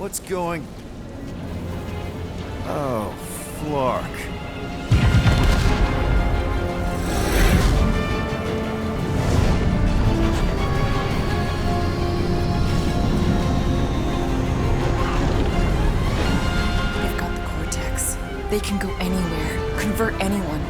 What's going... Oh, Flark. They've got the cortex. They can go anywhere, convert anyone.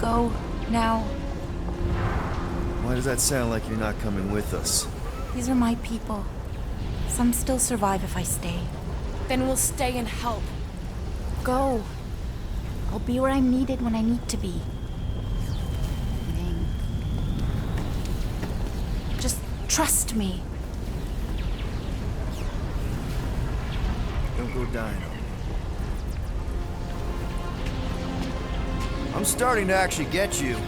Go now. Why does that sound like you're not coming with us? These are my people. Some still survive if I stay. Then we'll stay and help. Go. I'll be where I'm needed when I need to be. Just trust me. Don't go dying. I'm starting to actually get you.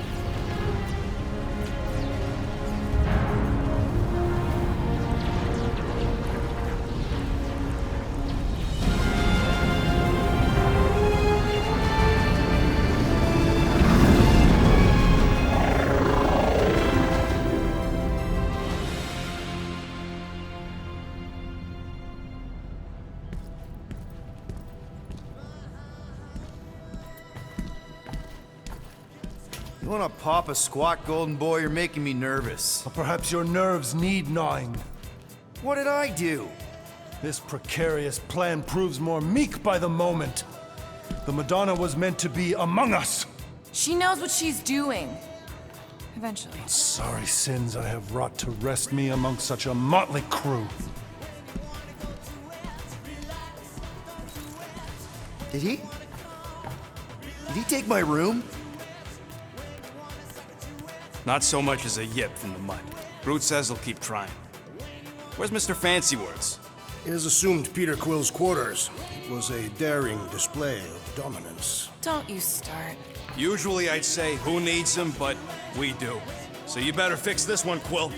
You wanna pop a squat, golden boy? You're making me nervous. Or perhaps your nerves need gnawing. What did I do? This precarious plan proves more meek by the moment. The Madonna was meant to be among us. She knows what she's doing. Eventually. Sorry sins I have wrought to wrest me among such a motley crew. Did he take my room? Not so much as a yip from the mud. Groot says he'll keep trying. Where's Mr. Fancy Words? It is assumed Peter Quill's quarters. It was a daring display of dominance. Don't you start. Usually I'd say, who needs him, but we do. So you better fix this one, Quill.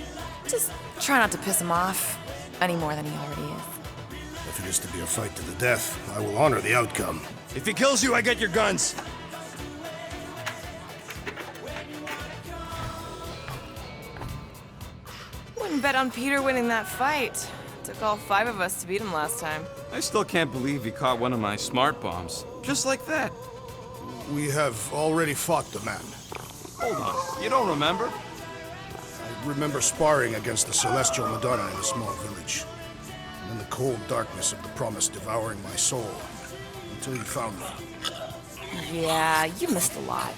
Just try not to piss him off any more than he already is. If it is to be a fight to the death, I will honor the outcome. If he kills you, I get your guns. Wouldn't bet on Peter winning that fight. Took all 5 of us to beat him last time. I still can't believe he caught one of my smart bombs. Just like that. We have already fought the man. Hold on, you don't remember? I remember sparring against the Celestial Madonna in a small village. And then the cold darkness of the promise devouring my soul. Until you found me. Yeah, you missed a lot.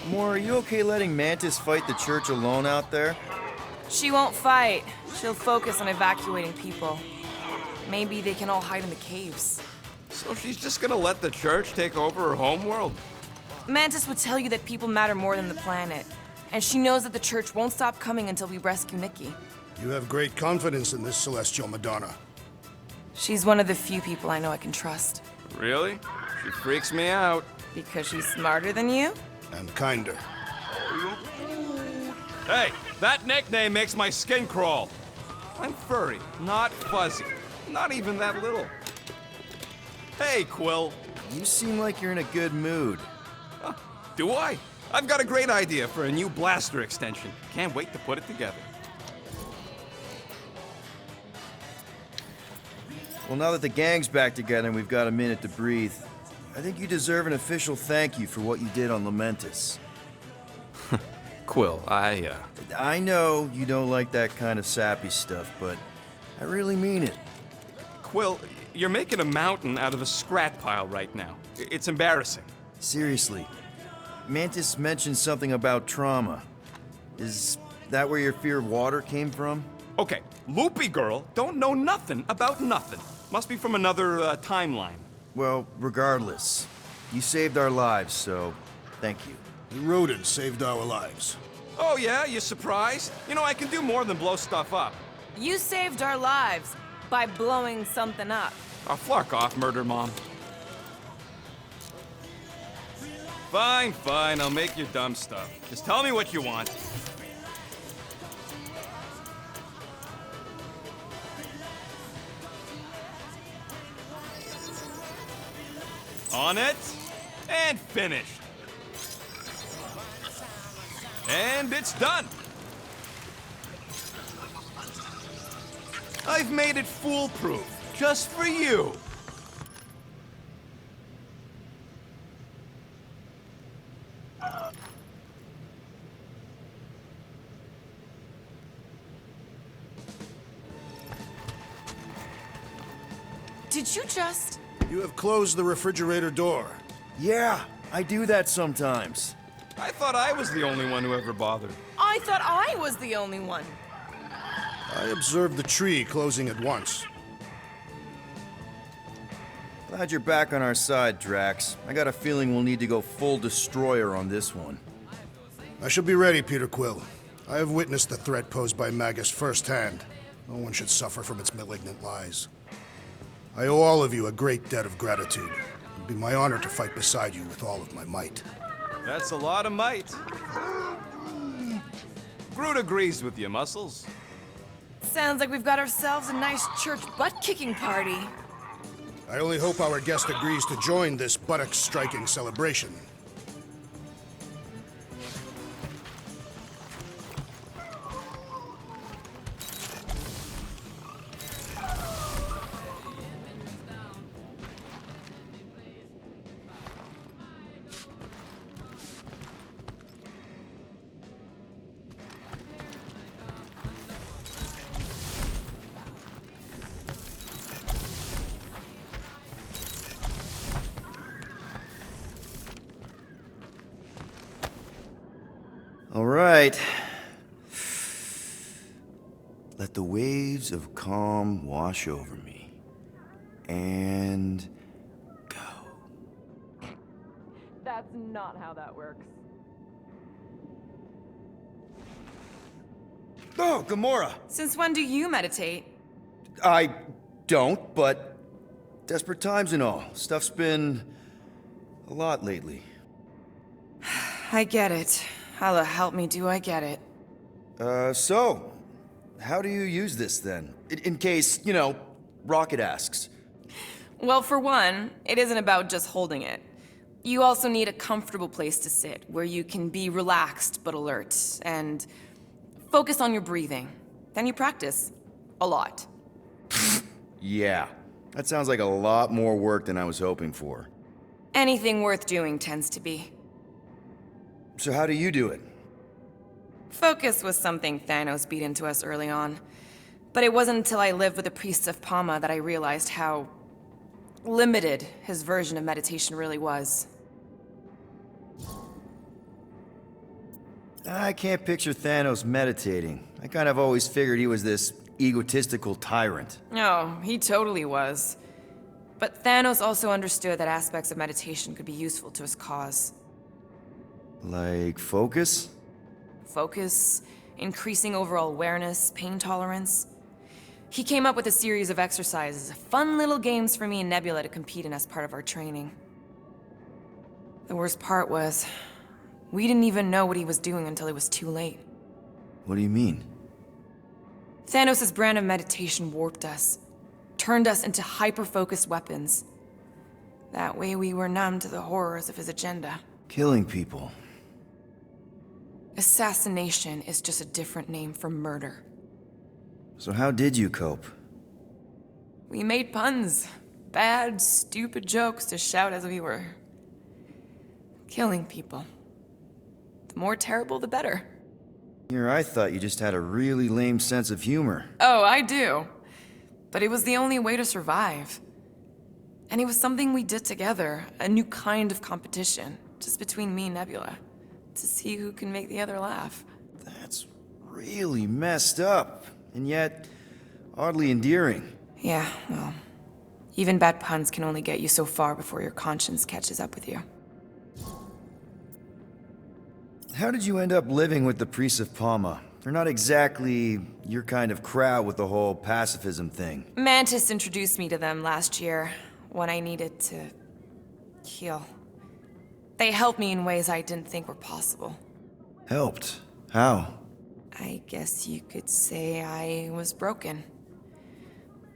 Moore, are you okay letting Mantis fight the church alone out there? She won't fight. She'll focus on evacuating people. Maybe they can all hide in the caves. So she's just gonna let the church take over her homeworld? Mantis would tell you that people matter more than the planet. And she knows that the church won't stop coming until we rescue Nikki. You have great confidence in this Celestial Madonna. She's one of the few people I know I can trust. Really? She freaks me out. Because she's smarter than you? And kinder. Hey, that nickname makes my skin crawl. I'm furry, not fuzzy. Not even that little. Hey, Quill. You seem like you're in a good mood. Huh, do I? I've got a great idea for a new blaster extension. Can't wait to put it together. Well, now that the gang's back together and we've got a minute to breathe, I think you deserve an official thank you for what you did on Lamentus. Quill, I know you don't like that kind of sappy stuff, but I really mean it. Quill, you're making a mountain out of a scrap pile right now. It's embarrassing. Seriously, Mantis mentioned something about trauma. Is that where your fear of water came from? Okay, Loopy Girl don't know nothing about nothing. Must be from another timeline. Well, regardless, you saved our lives, so thank you. The rodent saved our lives. Oh yeah, you surprised? You know, I can do more than blow stuff up. You saved our lives by blowing something up. Oh, flark off, Murder Mom. Fine, fine, I'll make your dumb stuff. Just tell me what you want. On it, and finished. And it's done. I've made it foolproof, just for you. Did you just... You have closed the refrigerator door. Yeah, I do that sometimes. I thought I was the only one who ever bothered. I thought I was the only one. I observed the tree closing at once. Glad you're back on our side, Drax. I got a feeling we'll need to go full destroyer on this one. I shall be ready, Peter Quill. I have witnessed the threat posed by Magus firsthand. No one should suffer from its malignant lies. I owe all of you a great debt of gratitude. It would be my honor to fight beside you with all of my might. That's a lot of might. Groot agrees with you, Muscles. Sounds like we've got ourselves a nice church butt-kicking party. I only hope our guest agrees to join this buttock-striking celebration. All right. Let the waves of calm wash over me. And go. That's not how that works. Oh, Gamora! Since when do you meditate? I don't, but desperate times and all. Stuff's been a lot lately. I get it. How the help me do I get it? So, how do you use this then? In case, you know, Rocket asks. Well, for one, it isn't about just holding it. You also need a comfortable place to sit, where you can be relaxed but alert, and focus on your breathing. Then you practice. A lot. Yeah, that sounds like a lot more work than I was hoping for. Anything worth doing tends to be. So how do you do it? Focus was something Thanos beat into us early on. But it wasn't until I lived with the priests of Palma that I realized how limited his version of meditation really was. I can't picture Thanos meditating. I kind of always figured he was this egotistical tyrant. Oh, he totally was. But Thanos also understood that aspects of meditation could be useful to his cause. Like focus? Focus, increasing overall awareness, pain tolerance. He came up with a series of exercises, fun little games for me and Nebula to compete in as part of our training. The worst part was, we didn't even know what he was doing until it was too late. What do you mean? Thanos' brand of meditation warped us, turned us into hyper-focused weapons. That way we were numb to the horrors of his agenda. Killing people. Assassination is just a different name for murder. So how did you cope? We made puns. Bad, stupid jokes to shout as we were killing people. The more terrible, the better. Here, I thought you just had a really lame sense of humor. Oh, I do. But it was the only way to survive. And it was something we did together, a new kind of competition, just between me and Nebula, to see who can make the other laugh. That's really messed up, and yet oddly endearing. Yeah, well, even bad puns can only get you so far before your conscience catches up with you. How did you end up living with the priests of Palma? They're not exactly your kind of crowd with the whole pacifism thing. Mantis introduced me to them last year, when I needed to heal. They helped me in ways I didn't think were possible. Helped? How? I guess you could say I was broken.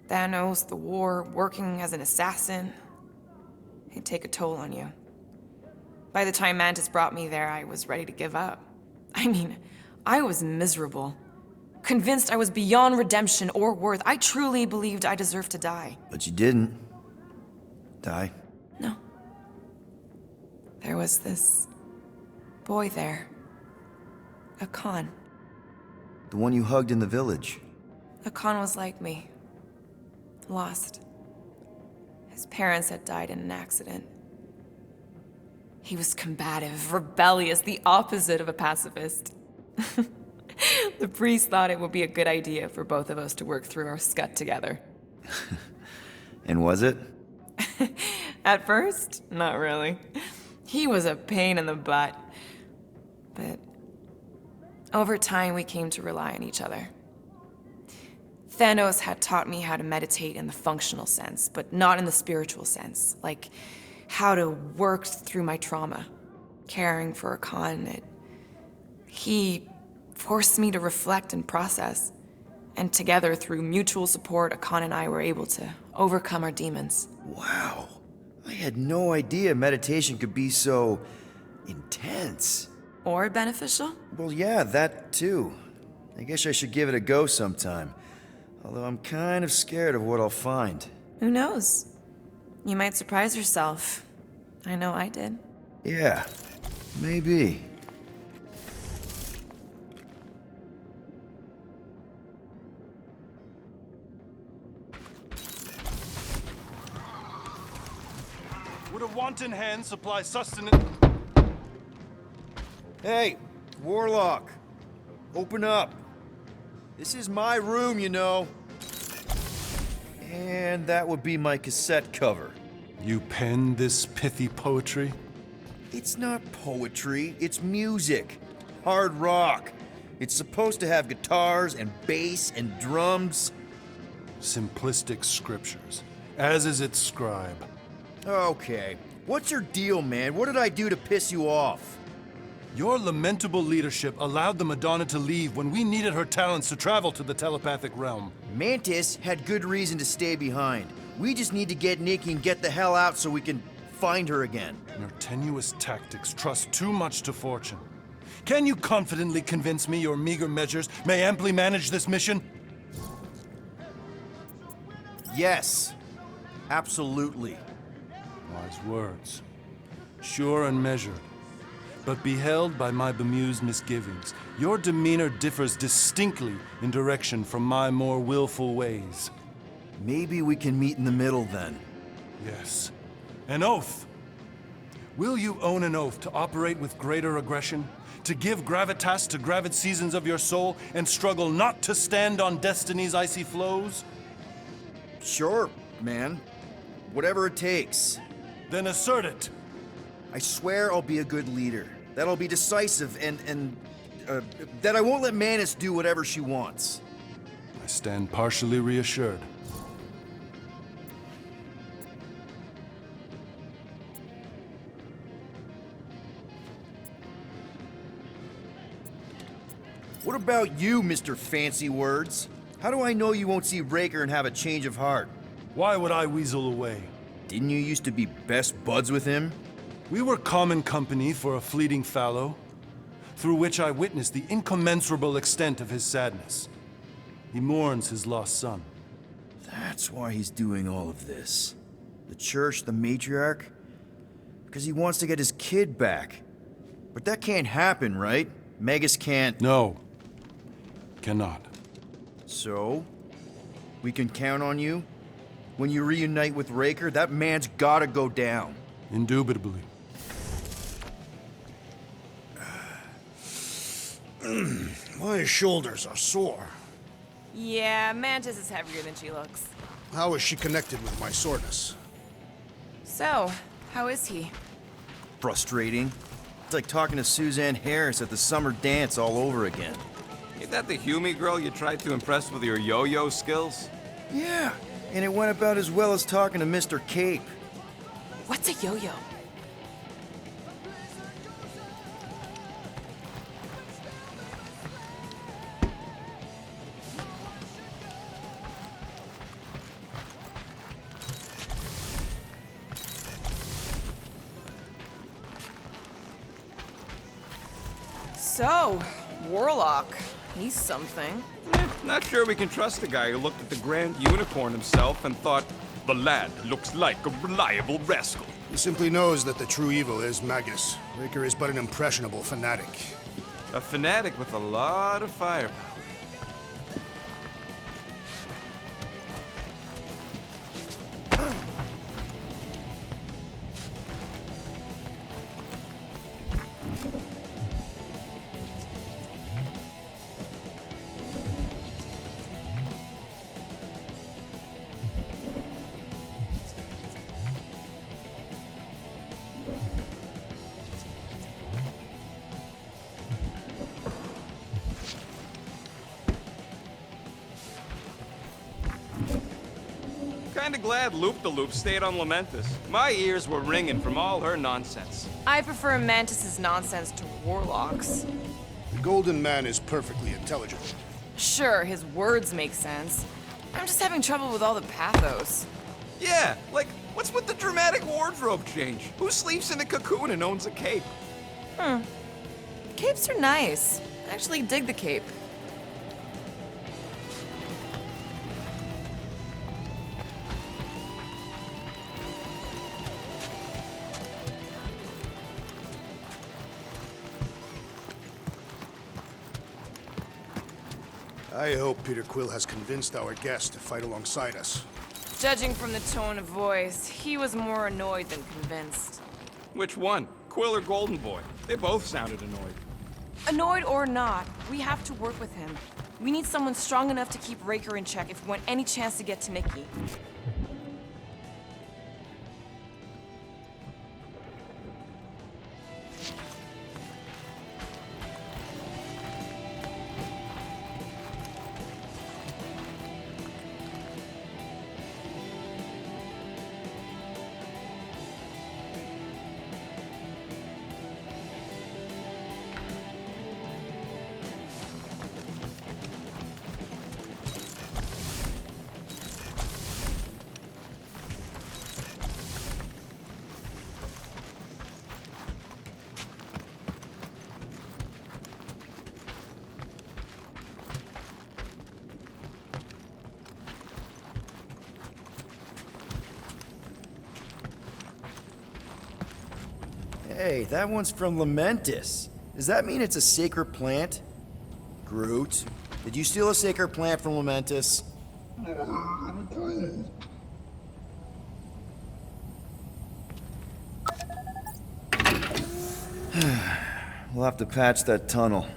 Thanos, the war, working as an assassin. It'd take a toll on you. By the time Mantis brought me there, I was ready to give up. I mean, I was miserable. Convinced I was beyond redemption or worth. I truly believed I deserved to die. But you didn't. Die? No. There was this boy there. A Khan. The one you hugged in the village. A Khan was like me. Lost. His parents had died in an accident. He was combative, rebellious, the opposite of a pacifist. The priest thought it would be a good idea for both of us to work through our scut together. And was it? At first, not really. He was a pain in the butt. But over time, we came to rely on each other. Thanos had taught me how to meditate in the functional sense, but not in the spiritual sense. Like, how to work through my trauma. Caring for a Khan, he forced me to reflect and process. And together, through mutual support, Khan and I were able to overcome our demons. Wow. I had no idea meditation could be so intense. Or beneficial? Well, yeah, that too. I guess I should give it a go sometime. Although I'm kind of scared of what I'll find. Who knows? You might surprise yourself. I know I did. Yeah, maybe. Would a wanton hand supply sustenance? Hey, Warlock. Open up. This is my room, you know. And that would be my cassette cover. You penned this pithy poetry? It's not poetry, it's music. Hard rock. It's supposed to have guitars and bass and drums. Simplistic scriptures, as is its scribe. Okay. What's your deal, man? What did I do to piss you off? Your lamentable leadership allowed the Madonna to leave when we needed her talents to travel to the telepathic realm. Mantis had good reason to stay behind. We just need to get Nikki and get the hell out so we can find her again. Your tenuous tactics trust too much to fortune. Can you confidently convince me your meager measures may amply manage this mission? Yes. Absolutely. Wise words. Sure and measured. But beheld by my bemused misgivings, your demeanor differs distinctly in direction from my more willful ways. Maybe we can meet in the middle then. Yes. An oath. Will you own an oath to operate with greater aggression? To give gravitas to gravid seasons of your soul and struggle not to stand on destiny's icy flows? Sure, man. Whatever it takes. Then assert it. I swear I'll be a good leader. That I'll be decisive and that I won't let Mantis do whatever she wants. I stand partially reassured. What about you, Mr. Fancy Words? How do I know you won't see Raker and have a change of heart? Why would I weasel away? Didn't you used to be best buds with him? We were common company for a fleeting fallow, through which I witnessed the incommensurable extent of his sadness. He mourns his lost son. That's why he's doing all of this. The church, the matriarch? Because he wants to get his kid back. But that can't happen, right? Megas can't... No. Cannot. So? We can count on you? When you reunite with Raker, that man's gotta go down. Indubitably. My shoulders are sore. Yeah, Mantis is heavier than she looks. How is she connected with my soreness? So, how is he? Frustrating. It's like talking to Suzanne Harris at the summer dance all over again. Ain't that the Humie girl you tried to impress with your yo-yo skills? Yeah, and it went about as well as talking to Mr. Cape. What's a yo-yo? So, Warlock. He's something. Not sure we can trust the guy who looked at the Grand Unicorn himself and thought, the lad looks like a reliable rascal. He simply knows that the true evil is Magus. Raker is but an impressionable fanatic. A fanatic with a lot of firepower. Kinda glad Loop-the-Loop stayed on Lamentus. My ears were ringing from all her nonsense. I prefer Mantis's nonsense to Warlock's. The Golden Man is perfectly intelligent. Sure, his words make sense. I'm just having trouble with all the pathos. Yeah, like, what's with the dramatic wardrobe change? Who sleeps in a cocoon and owns a cape? Capes are nice. I actually dig the cape. I hope Peter Quill has convinced our guest to fight alongside us. Judging from the tone of voice, he was more annoyed than convinced. Which one? Quill or Golden Boy? They both sounded annoyed. Annoyed or not, we have to work with him. We need someone strong enough to keep Raker in check if we want any chance to get to Mickey. Hey, that one's from Lamentus. Does that mean it's a sacred plant? Groot, did you steal a sacred plant from Lamentus? We'll have to patch that tunnel.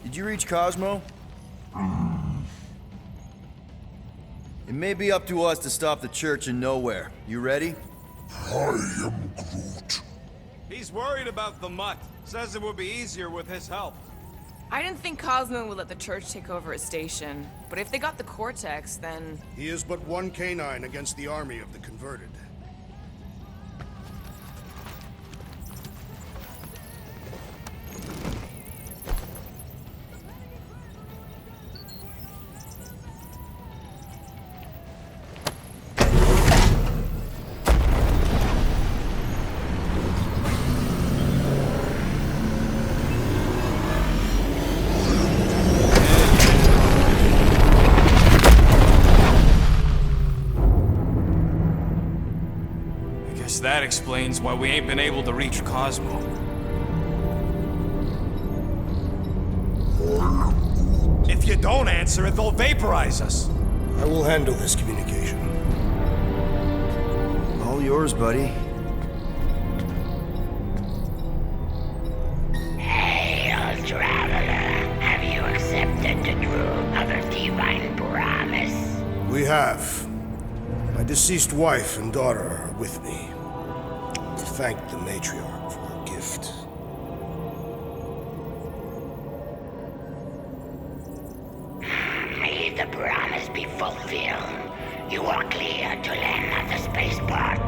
Did you reach Cosmo? It may be up to us to stop the church in Knowhere. You ready? I am Groot. He's worried about the mutt. Says it would be easier with his help. I didn't think Cosmo would let the church take over his station, but if they got the Cortex, then... He is but one canine against the army of the converted. explains why we ain't been able to reach Cosmo. If you don't answer it, they'll vaporize us. I will handle this communication. All yours, buddy. Hail, traveler. Have you accepted the truth of a divine promise? We have. My deceased wife and daughter are with me. To thank the matriarch for her gift. May the promise be fulfilled. You are clear to land at the spaceport.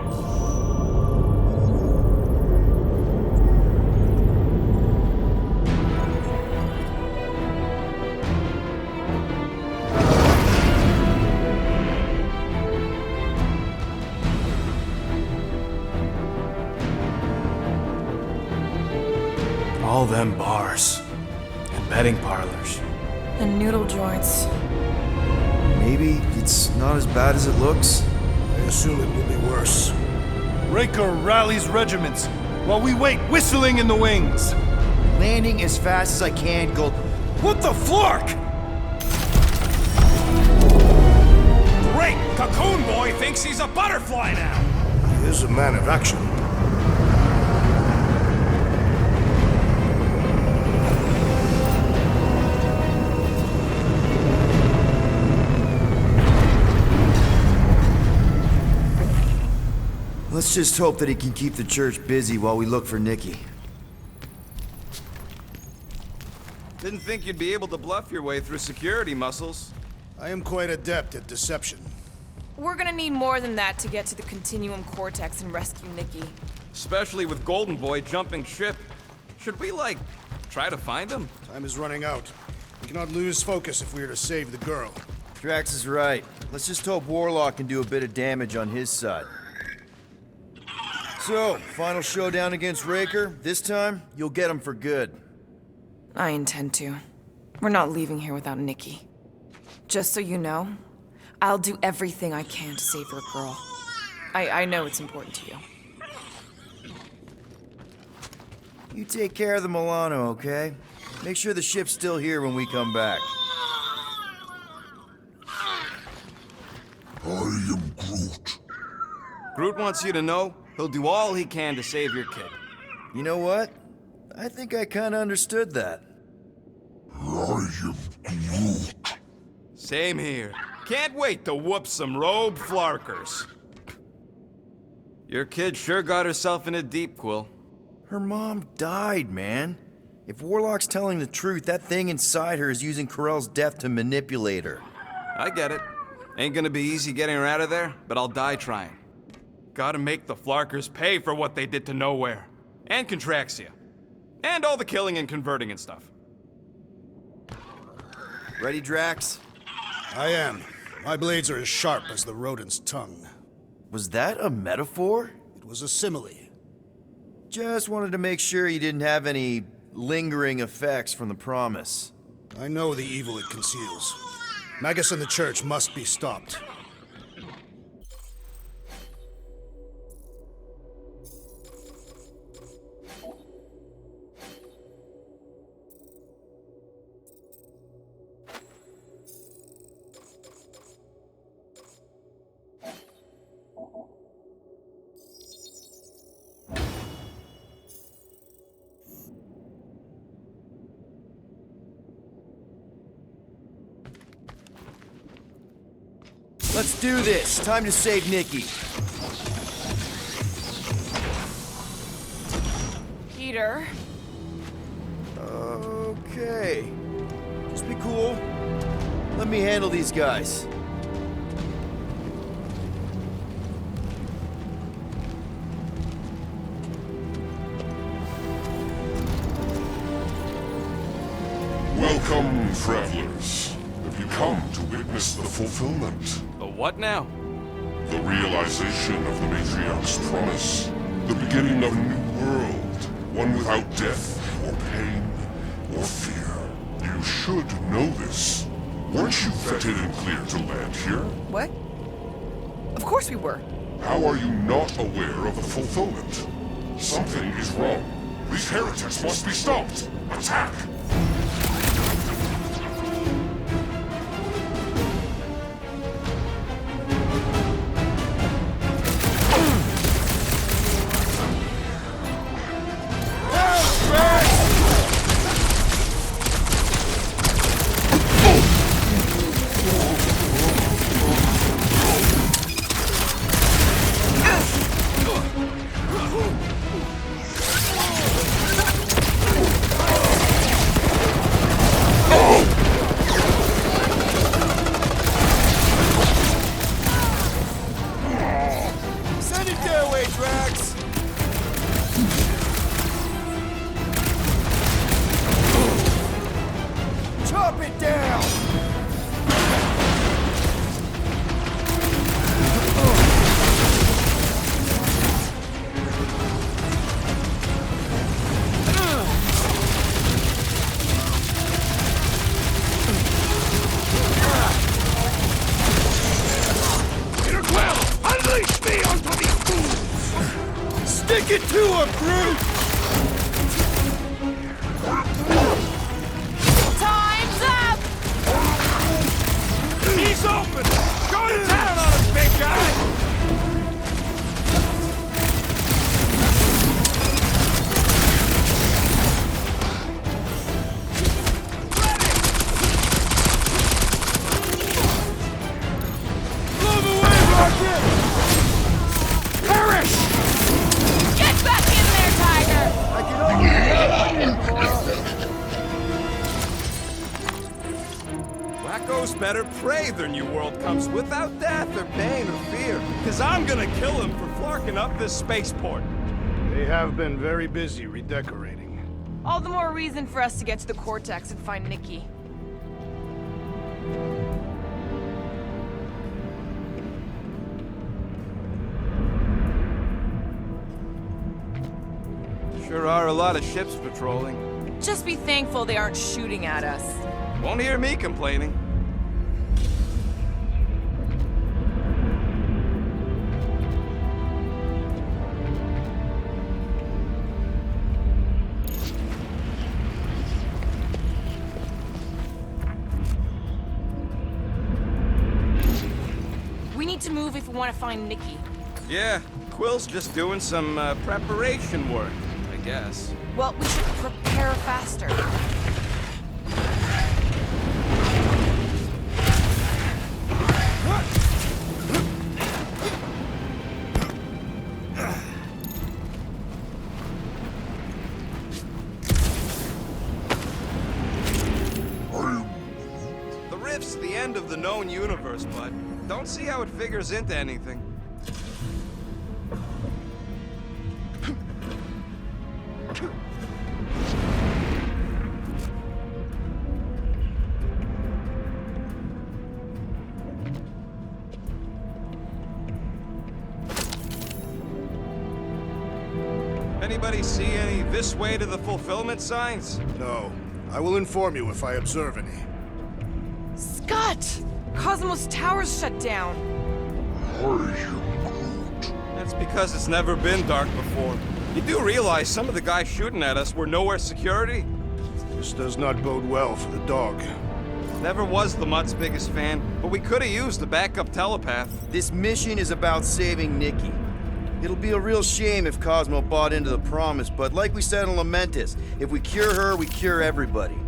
All them bars and betting parlors. And noodle joints. Maybe it's not as bad as it looks. I assume it will be worse. Raker rallies regiments while we wait whistling in the wings. Landing as fast as I can, go. What the flark? Great! Cocoon Boy thinks he's a butterfly now! He is a man of action. Let's just hope that he can keep the church busy while we look for Nikki. Didn't think you'd be able to bluff your way through security muscles. I am quite adept at deception. We're gonna need more than that to get to the Continuum Cortex and rescue Nikki. Especially with Golden Boy jumping ship. Should we, like, try to find him? Time is running out. We cannot lose focus if we are to save the girl. Drax is right. Let's just hope Warlock can do a bit of damage on his side. So, final showdown against Raker. This time, you'll get him for good. I intend to. We're not leaving here without Nikki. Just so you know, I'll do everything I can to save your girl. I know it's important to you. You take care of the Milano, okay? Make sure the ship's still here when we come back. I am Groot. Groot wants you to know he'll do all he can to save your kid. You know what? I think I kinda understood that. I am Groot. Same here. Can't wait to whoop some rogue flarkers. Your kid sure got herself in a deep, Quill. Her mom died, man. If Warlock's telling the truth, that thing inside her is using Corell's death to manipulate her. I get it. Ain't gonna be easy getting her out of there, but I'll die trying. Gotta make the flarkers pay for what they did to Knowhere. And Contraxia. And all the killing and converting and stuff. Ready, Drax? I am. My blades are as sharp as the rodent's tongue. Was that a metaphor? It was a simile. Just wanted to make sure you didn't have any lingering effects from the promise. I know the evil it conceals. Magus and the church must be stopped. Let's do this. Time to save Nikki. Peter. Okay. Just be cool. Let me handle these guys. Welcome, travelers. Have you come to witness the fulfillment? The what now? The realization of the Matriarch's promise. The beginning of a new world. One without death, or pain, or fear. You should know this. Weren't you vetted and cleared to land here? What? Of course we were. How are you not aware of the fulfillment? Something is wrong. These heretics must be stopped. Attack! Send it their way, Drax! Chop it down! Peter Quill, unleash me onto these fools! Stick it to him, Groot! Time's up! He's open! Go to town on him, big guy! Move away, Rocket! Perish! Get back in there, Tiger! I can only Wacko's better prey their new world comes without death or pain or fear. Cause I'm gonna kill him for flarking up this spaceport. They have been very busy redecorating. All the more reason for us to get to the Cortex and find Nikki. Sure are a lot of ships patrolling. Just be thankful they aren't shooting at us. Won't hear me complaining. We need to move if we want to find Nikki. Yeah, Quill's just doing some preparation work, I guess. Well, we should prepare faster. The rift's the end of the known universe, bud. Don't see how it figures into anything. Anybody see any this way to the fulfillment signs? No. I will inform you if I observe any. Scott! Cosmos Tower's shut down. That's because it's never been dark before. You do realize some of the guys shooting at us were Knowhere security? This does not bode well for the dog. Never was the Mutt's biggest fan, but we could have used a backup telepath. This mission is about saving Nikki. It'll be a real shame if Cosmo bought into the promise, but like we said in Lamentus, if we cure her, we cure everybody.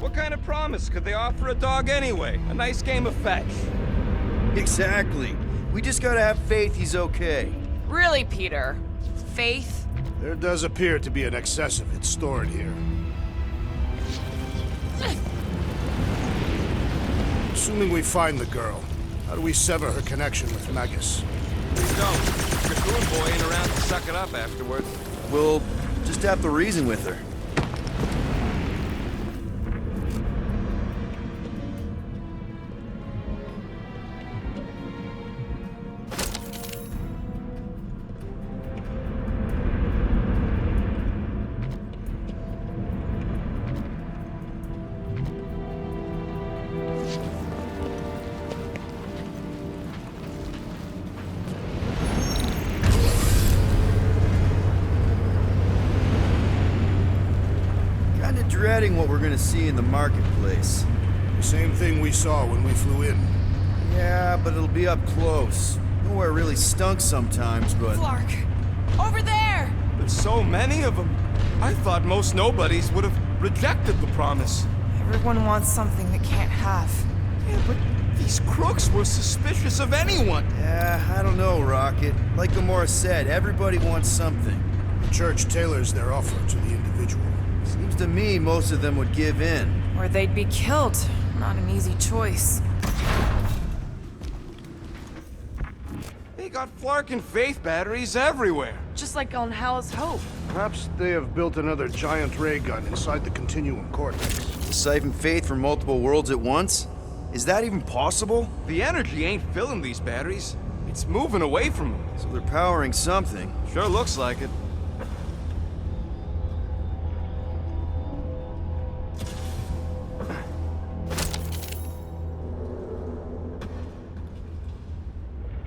What kind of promise could they offer a dog anyway? A nice game of fetch. Exactly. We just gotta have faith he's okay. Really, Peter? Faith? There does appear to be an excess of it stored here. Assuming we find the girl, how do we sever her connection with Magus? Don't. Raccoon boy ain't around to suck it up afterwards. We'll just have to reason with her. dreading what we're gonna see in the marketplace. The same thing we saw when we flew in. Yeah, but it'll be up close. Nowhere really stunk sometimes, but... Flark! Over there! There's so many of them. I thought most nobodies would have rejected the promise. Everyone wants something they can't have. Yeah, but these crooks were suspicious of anyone. Yeah, I don't know, Rocket. Like Gamora said, everybody wants something. The church tailors their offer to the individual. Seems to me most of them would give in. Or they'd be killed. Not an easy choice. They got Flark and Faith batteries everywhere. Just like on Hala's Hope. Perhaps they have built another giant ray gun inside the Continuum Cortex. To siphon faith from multiple worlds at once? Is that even possible? The energy ain't filling these batteries. It's moving away from them. So they're powering something. Sure looks like it.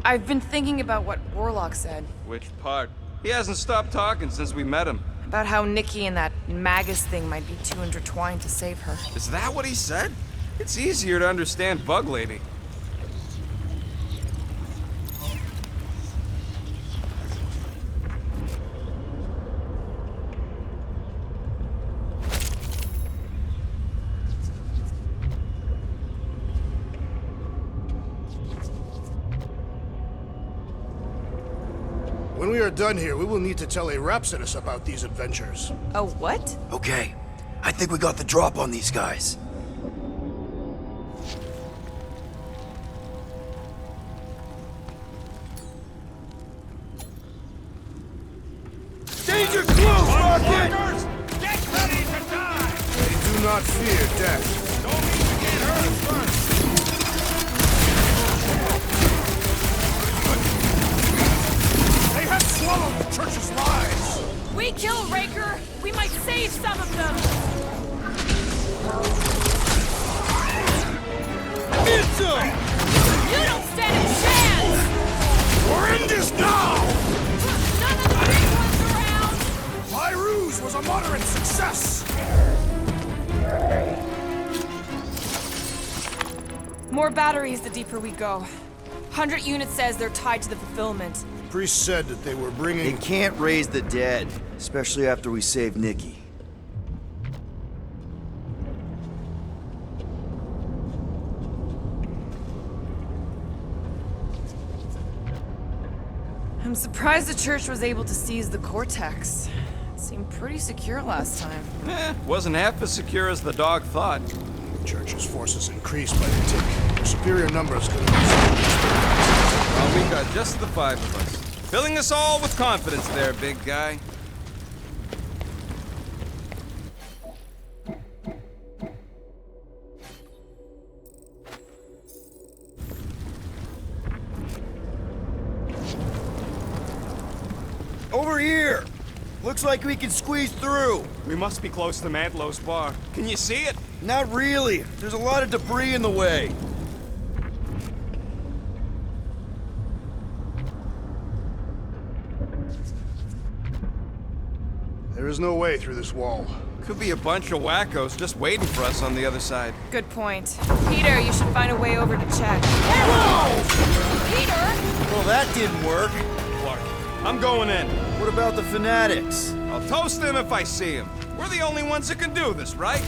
I've been thinking about what Warlock said. Which part? He hasn't stopped talking since we met him. About how Nikki and that Magus thing might be too intertwined to save her. Is that what he said? It's easier to understand Bug Lady. When we are done here, we will need to tell a Rhapsodus about these adventures. Oh, what? Okay, I think we got the drop on these guys. Danger close, Rocket! Get ready to die! They do not fear death. Don't need to get hurt first! They have swallowed the church's lies! We kill Raker! We might save some of them! It's him! You don't stand a chance! We're in this now! None of the big ones around! My ruse was a moderate success! More batteries the deeper we go. 100 units says they're tied to the fulfillment. Priest said that they were They bringing... can't raise the dead, especially after we save Nikki. I'm surprised the church was able to seize the Cortex. It seemed pretty secure last time. Wasn't half as secure as the dog thought. The church's forces increased by the tick. Their superior numbers could have... Well, we got just the 5 of us. Filling us all with confidence there, big guy. Over here! Looks like we can squeeze through. We must be close to Mantlo's bar. Can you see it? Not really. There's a lot of debris in the way. There is no way through this wall. Could be a bunch of wackos just waiting for us on the other side. Good point. Peter, you should find a way over to check. Peter! Well, that didn't work. Clark, I'm going in. What about the fanatics? I'll toast them if I see them. We're the only ones that can do this, right?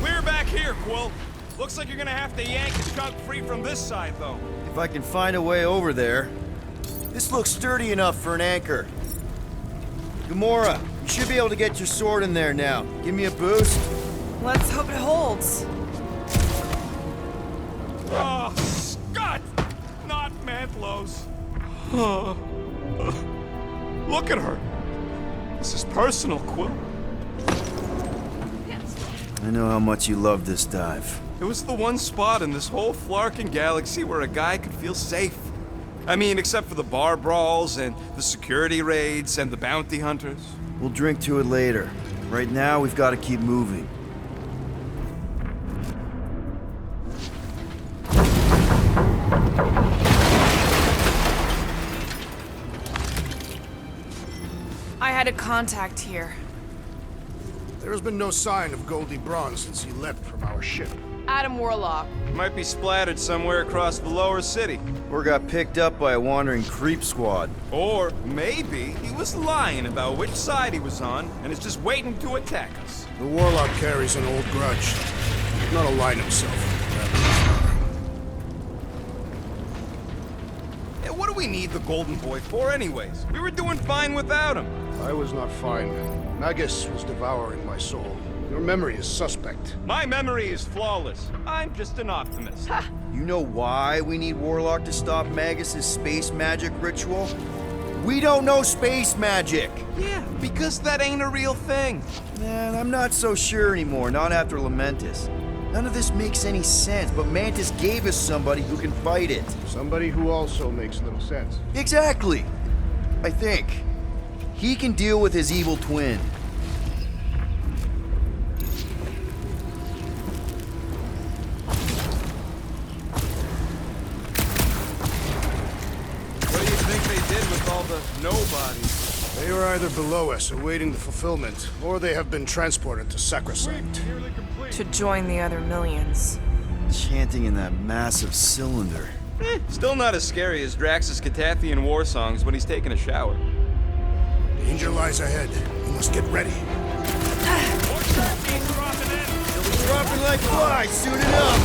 Clear back here, Quill. Looks like you're gonna have to yank a chunk free from this side, though. If I can find a way over there. This looks sturdy enough for an anchor. Gamora, you should be able to get your sword in there now. Give me a boost. Let's hope it holds. Oh, Scott! Not Mantlo's. Look at her. This is personal, Quill. I know how much you love this dive. It was the one spot in this whole Flarkin galaxy where a guy could feel safe. I mean, except for the bar brawls and the security raids and the bounty hunters. We'll drink to it later. Right now, we've got to keep moving. I had a contact here. There has been no sign of Goldie Braun since he left from our ship. Adam Warlock. Might be splattered somewhere across the lower city. Or got picked up by a wandering creep squad. Or maybe he was lying about which side he was on and is just waiting to attack us. The Warlock carries an old grudge. He did not align himself. Yeah, what do we need the Golden Boy for anyways? We were doing fine without him. I was not fine. Magus was devouring my soul. Your memory is suspect. My memory is flawless. I'm just an optimist. You know why we need Warlock to stop Magus' space magic ritual? We don't know space magic! Yeah, because that ain't a real thing. Man, I'm not so sure anymore, not after Lamentus. None of this makes any sense, but Mantis gave us somebody who can fight it. Somebody who also makes little sense. Exactly! I think. He can deal with his evil twin. What do you think they did with all the nobodies? They are either below us, awaiting the fulfillment, or they have been transported to Sacrosanct. To join the other millions. Chanting in that massive cylinder. Still not as scary as Drax's Catathian war songs when he's taking a shower. Danger lies ahead. We must get ready. Dropping like flies, suit it up!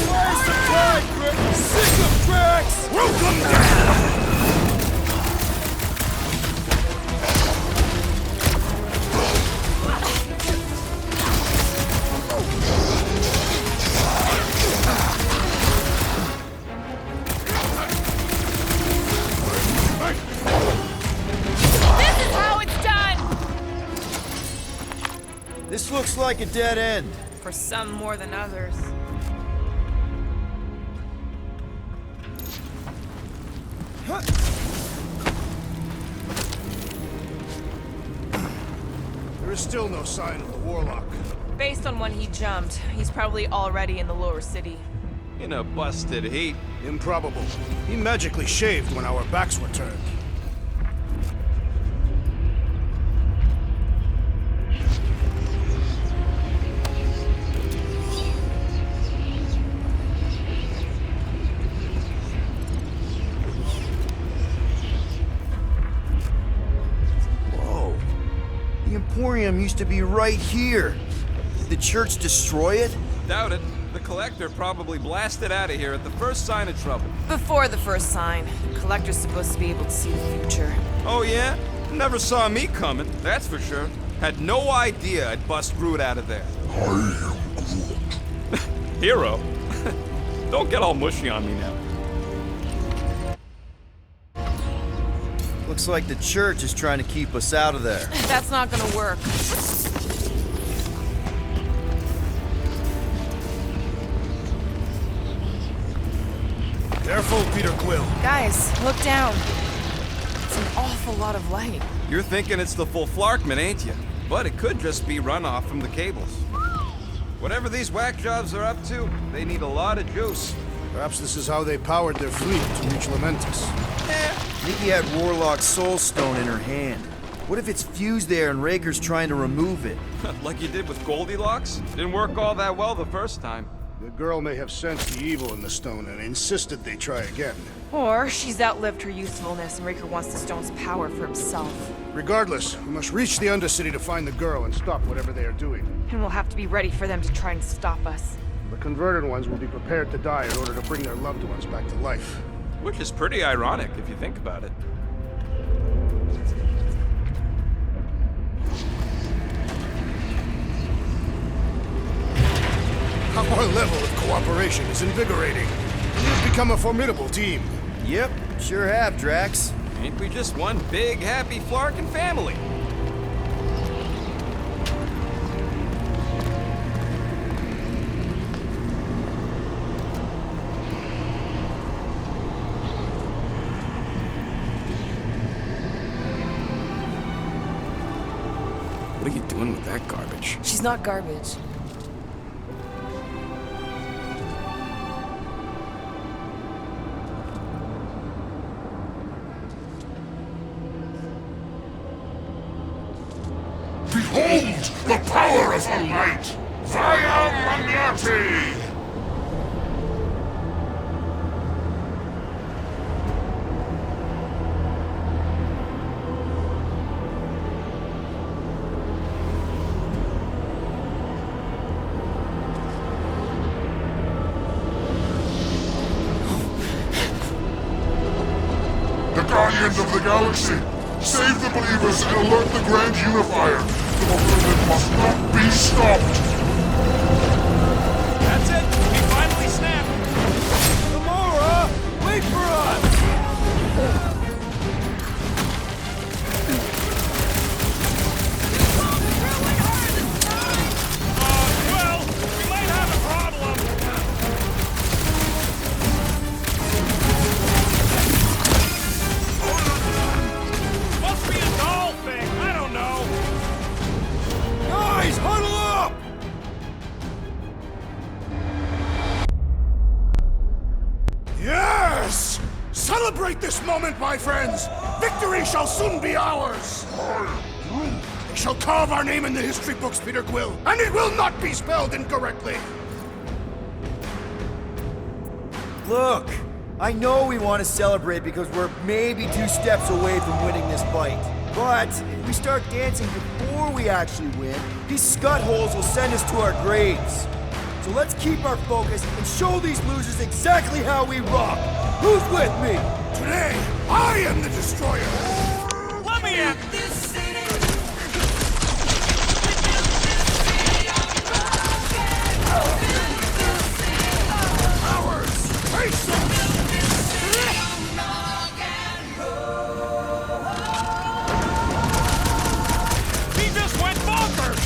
Fire supply, Grip! Sick of Drax! Welcome down! This looks like a dead end. For some more than others. There is still no sign of the Warlock. Based on when he jumped, he's probably already in the lower city. In a busted heat. Improbable. He magically shaved when our backs were turned. The Emporium used to be right here. Did the church destroy it? Doubt it. The Collector probably blasted out of here at the first sign of trouble. Before the first sign, the Collector's supposed to be able to see the future. Oh yeah? Never saw me coming, that's for sure. Had no idea I'd bust Groot out of there. I am Groot. Hero? Don't get all mushy on me now. Looks like the church is trying to keep us out of there. That's not gonna work. Careful, Peter Quill. Guys, look down. It's an awful lot of light. You're thinking it's the full Flarkman, ain't you? But it could just be runoff from the cables. Whatever these whack jobs are up to, they need a lot of juice. Perhaps this is how they powered their fleet to reach Lamentus. Nikki had Warlock's soul stone in her hand. What if it's fused there and Raker's trying to remove it? Like you did with Goldilocks? Didn't work all that well the first time. The girl may have sensed the evil in the stone and insisted they try again. Or she's outlived her usefulness and Raker wants the stone's power for himself. Regardless, we must reach the Undercity to find the girl and stop whatever they are doing. And we'll have to be ready for them to try and stop us. The converted ones will be prepared to die in order to bring their loved ones back to life. Which is pretty ironic if you think about it. Our level of cooperation is invigorating. We've become a formidable team. Yep, sure have, Drax. Ain't we just one big, happy Flarkin family? What are you doing with that garbage? She's not garbage. Behold the of the light! Via Magnati! Guardians of the Galaxy! Save the believers and alert the Grand Unifier! The movement must not be stopped! That's it! He finally snapped! Gamora! Wait for us! Well, we might have a problem! Must be a doll thing, I don't know! Guys, huddle up! Yes! Celebrate this moment, my friends! Victory shall soon be ours! They shall carve our name in the history books, Peter Quill, and it will not be spelled incorrectly! Look, I know we want to celebrate because we're maybe 2 steps away from winning this fight. But if we start dancing before we actually win, these scut holes will send us to our graves. So let's keep our focus and show these losers exactly how we rock. Who's with me? Today, I am the Destroyer! Let me in! Ours! Face us! He just went bonkers!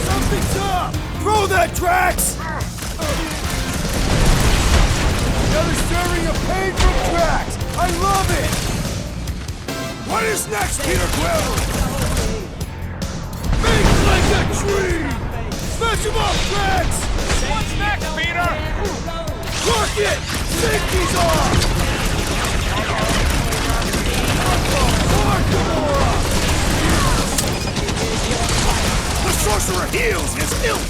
Something's up! Throw that, Drax! Another serving of pain from Drax! I love it! What is next, Peter Quill? Big like a tree! Smash him up, Drax! What's next, Peter? Rocket! Safety's off! More Gamora! The sorcerer heals his ilk!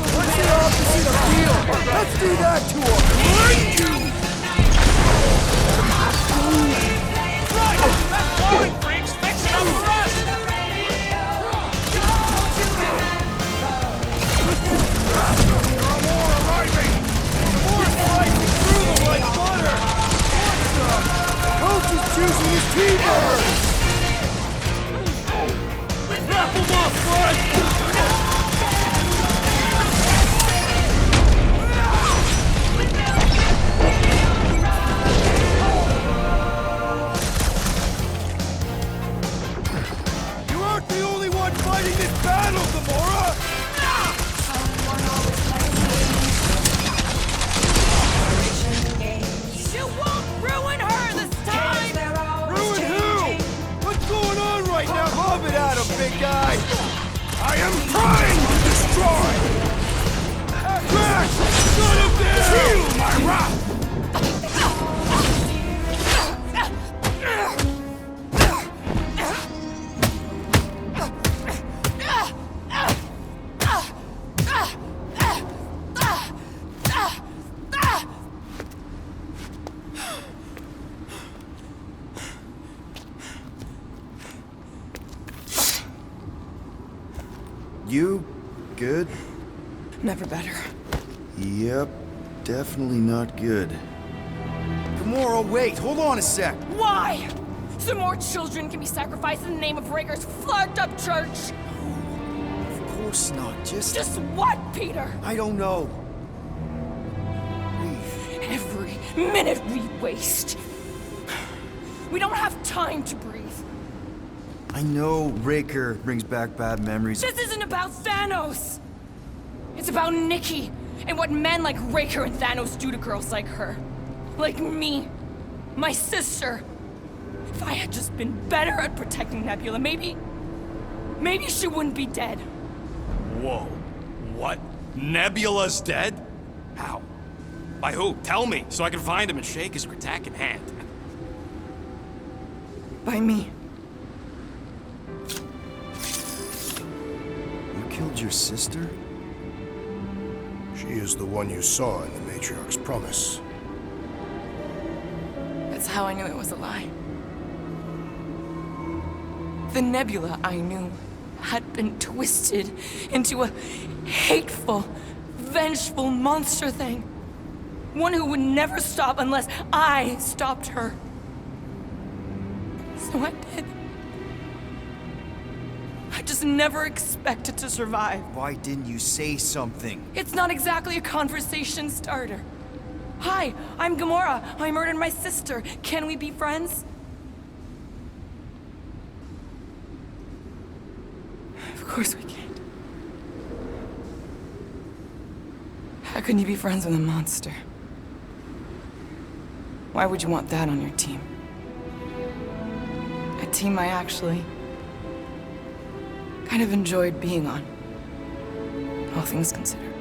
What's the opposite of heal? Let's do that to him! Blind you! Right! That falling freak's fixing up for us! There are more arriving! More slicing through them like butter! Coach is choosing his T-bird! Wrap him up, bud! You aren't the only one fighting this battle, Gamora! You won't ruin her this time! Ruin who? What's going on right now? Love it at him, big guy! I am trying to destroy! Drax! Shut him down! Feel my wrath! You good? Never better. Yep, definitely not good. Gamora, wait, hold on a sec. Why? So more children can be sacrificed in the name of Raker's flagged up church? Of course not, Just what, Peter? I don't know. Breathe. Every minute we waste. We don't have time to breathe. I know Raker brings back bad memories. This isn't about Thanos! It's about Nikki, and what men like Raker and Thanos do to girls like her. Like me. My sister. If I had just been better at protecting Nebula, maybe she wouldn't be dead. Whoa. What? Nebula's dead? How? By who? Tell me, so I can find him and shake his Kratak hand. By me. killed your sister? She is the one you saw in the Matriarch's promise. That's how I knew it was a lie. The nebula I knew had been twisted into a hateful, vengeful monster thing. One who would never stop unless I stopped her. So I did. I just never expected to survive. Why didn't you say something? It's not exactly a conversation starter. Hi, I'm Gamora. I murdered my sister. Can we be friends? Of course we can't. How can you be friends with a monster? Why would you want that on your team? A team I actually kind of enjoyed being on, all things considered.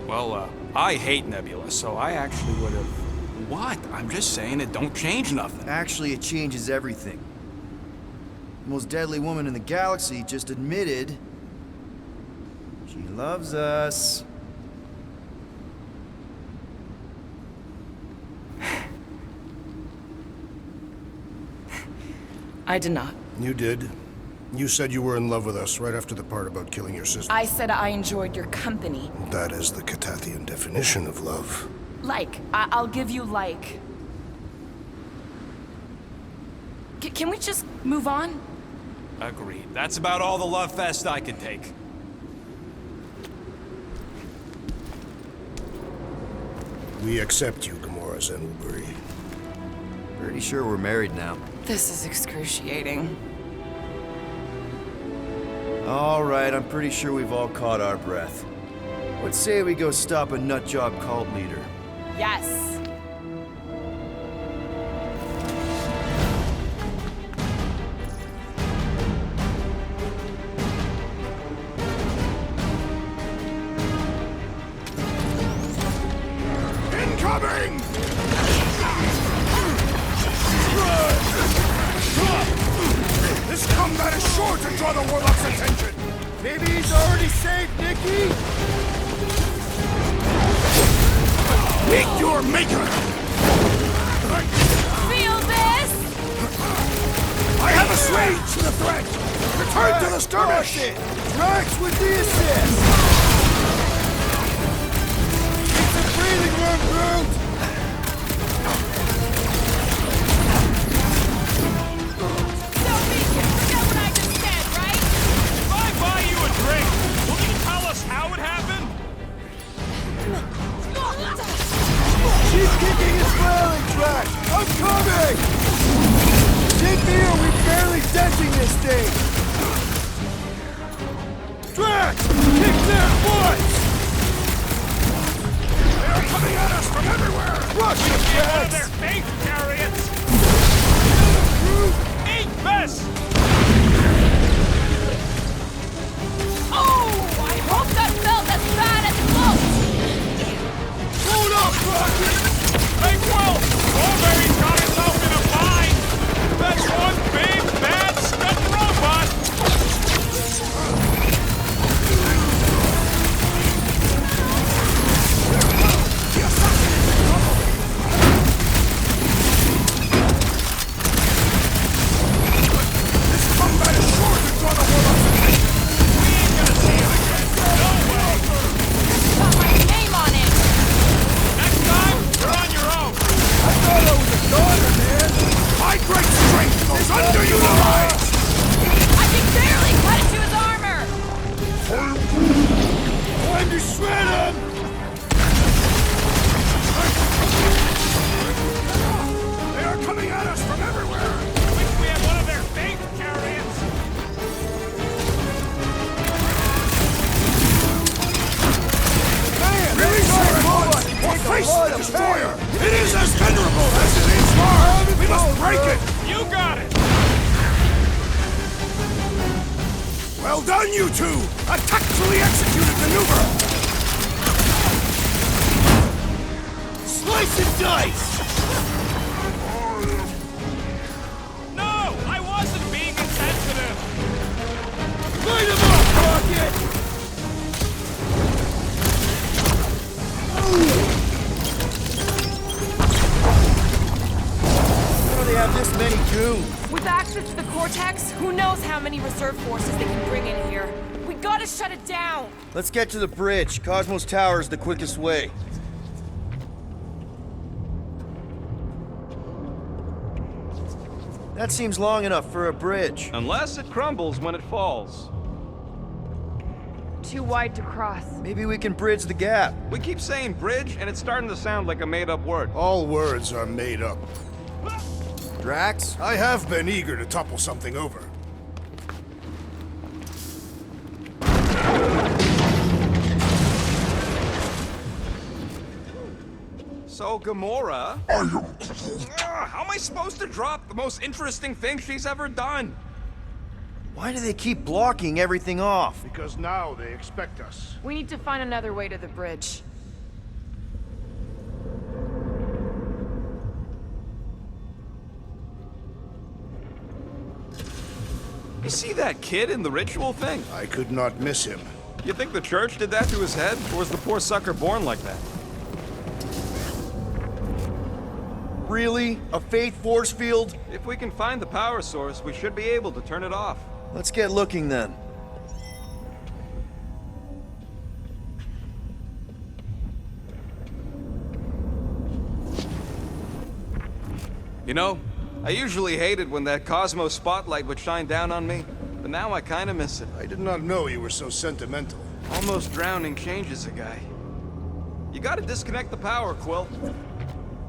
Well, I hate Nebula, so I actually would have... What? I'm just saying it don't change nothing. Actually, it changes everything. The most deadly woman in the galaxy just admitted she loves us. I did not. You did. You said you were in love with us right after the part about killing your sister. I said I enjoyed your company. That is the Catathian definition of love. Like. I'll give you like. Can we just move on? Agreed. That's about all the love fest I can take. We accept you, Gamora Zenwilbury. Pretty sure we're married now. This is excruciating. All right, I'm pretty sure we've all caught our breath. Let's say we go stop a nutjob cult leader. Yes. Incoming! This combat is sure to draw the Warlock's attention! Maybe he's already safe, Nikki? Meet your maker! Feel this? I have assuaged the threat! Return to the skirmish! Drax with the assist! It's a breathing room, Groot! So we can forget what I just said, right? If I buy you a drink, will you tell us how it happened? She's kicking and flailing, Drax! I'm coming! Sit here, we're barely denting this thing! Drax! Kick that once! They are coming at us from everywhere! Rush it, One of Drax! their faith chariots! Eat this! Oh! I hope that felt as bad as most! Hold up, Rocket! Hey, Quill! Strawberry's got himself in a bind! That's one big, bad, stuck robot! This combat is sure to draw the Warlock's attention! We ain't gonna see him again! No way! Got my name on it! Next time, you're on your own! I thought I was a daughter, man! My great strength goes under your eyes! I can barely cut into his armor! Time to shred him! They are coming at us from everywhere! Wish we had one of their faith chariots! Man, Release your weapons! Or face the destroyer! It is as venerable as it is hard! We must break it! You got it! Well done, you two! A tactfully executed maneuver! Slice and dice! No! I wasn't being insensitive! access to the cortex, who knows how many reserve forces they can bring in here. We gotta shut it down! Let's get to the bridge. Cosmos Tower is the quickest way. That seems long enough for a bridge. Unless it crumbles when it falls. Too wide to cross. Maybe we can bridge the gap. We keep saying bridge, and it's starting to sound like a made-up word. All words are made up. Drax? I have been eager to topple something over. So, Gamora... how am I supposed to drop the most interesting thing she's ever done? Why do they keep blocking everything off? Because now they expect us. We need to find another way to the bridge. You see that kid in the ritual thing? I could not miss him. You think the church did that to his head? Or was the poor sucker born like that? Really? A faith force field? If we can find the power source, we should be able to turn it off. Let's get looking then. You know, I usually hated when that Cosmos spotlight would shine down on me, but now I kinda miss it. I did not know you were so sentimental. Almost drowning changes a guy. You gotta disconnect the power, Quill.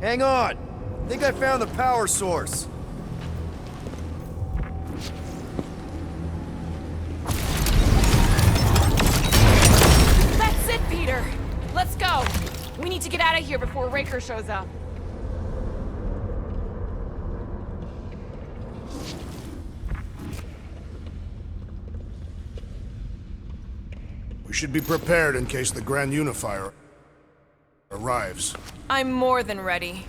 Hang on! I think I found the power source. That's it, Peter! Let's go! We need to get out of here before Raker shows up. We should be prepared in case the Grand Unifier arrives. I'm more than ready.